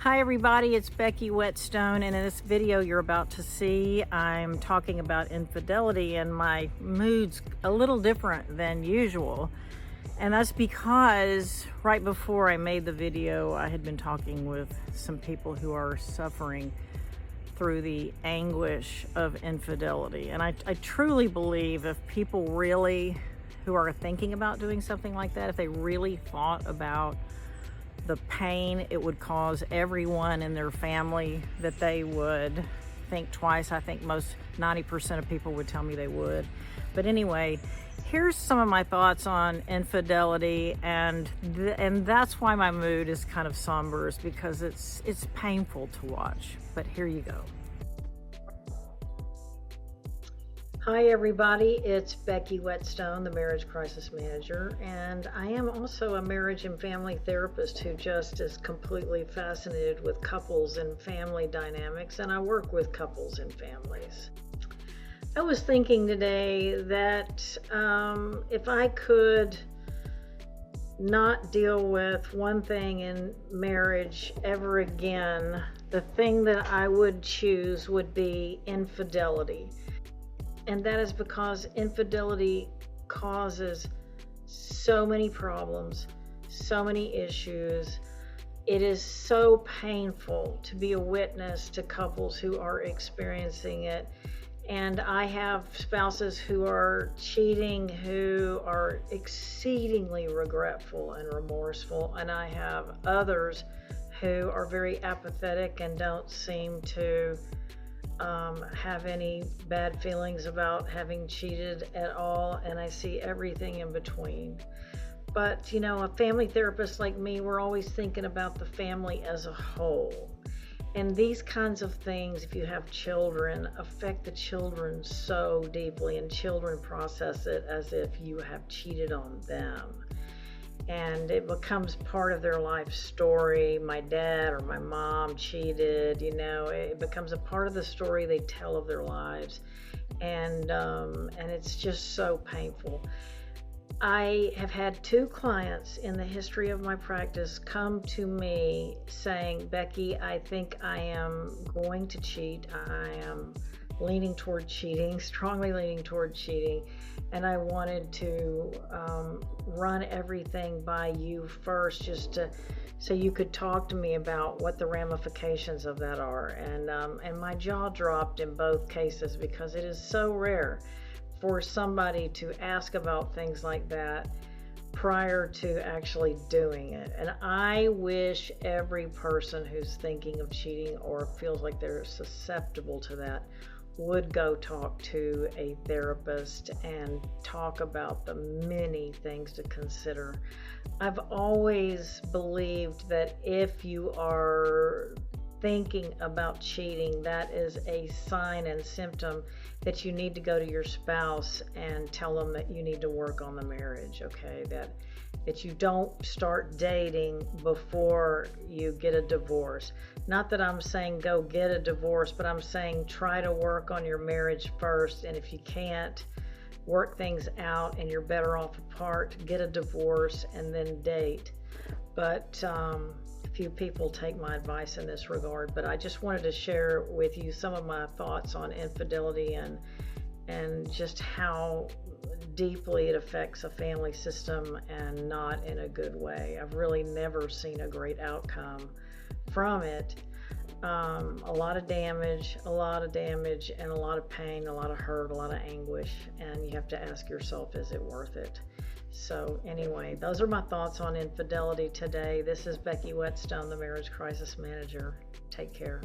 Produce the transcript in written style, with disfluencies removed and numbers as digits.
Hi everybody, it's Becky Whetstone, and in this video you're about to see, I'm talking about infidelity, and my mood's a little different than usual. And that's because right before I made the video, I had been talking with some people who are suffering through the anguish of infidelity. And I truly believe if people really, who are thinking about doing something like that, if they really thought about the pain it would cause everyone in their family, that they would think twice. I think most 90% of people would tell me they would. But anyway, here's some of my thoughts on infidelity, and that's why my mood is kind of somber, is because it's painful to watch. But here you go. Hi everybody, it's Becky Whetstone, the Marriage Crisis Manager, and I am also a marriage and family therapist who just is completely fascinated with couples and family dynamics, and I work with couples and families. I was thinking today that if I could not deal with one thing in marriage ever again, the thing that I would choose would be infidelity. And that is because infidelity causes so many problems, so many issues. It is so painful to be a witness to couples who are experiencing it. And I have spouses who are cheating, who are exceedingly regretful and remorseful. And I have others who are very apathetic and don't seem to have any bad feelings about having cheated at all, and I see everything in between. But you know, a family therapist like me, we're always thinking about the family as a whole, and these kinds of things, if you have children, affect the children so deeply, and children process it as if you have cheated on them. And it becomes part of their life story. My dad or my mom cheated, you know, it becomes a part of the story they tell of their lives. And it's just so painful. I have had 2 clients in the history of my practice come to me saying, Becky, I think I am going to cheat. I am leaning toward cheating, strongly leaning toward cheating. And I wanted to run everything by you first, just so you could talk to me about what the ramifications of that are. And my jaw dropped in both cases, because it is so rare for somebody to ask about things like that prior to actually doing it. And I wish every person who's thinking of cheating or feels like they're susceptible to that would go talk to a therapist and talk about the many things to consider. I've always believed that if you are thinking about cheating, that is a sign and symptom that you need to go to your spouse and tell them that you need to work on the marriage, okay? That you don't start dating before you get a divorce. Not that I'm saying go get a divorce, but I'm saying try to work on your marriage first, and if you can't work things out and you're better off apart, get a divorce and then date. But few people take my advice in this regard, but I just wanted to share with you some of my thoughts on infidelity and just how deeply it affects a family system, and not in a good way. I've really never seen a great outcome from it. A lot of damage, and a lot of pain, a lot of hurt, a lot of anguish, and you have to ask yourself, is it worth it? So anyway, those are my thoughts on infidelity today. This is Becky Whetstone, the Marriage Crisis Manager. Take care.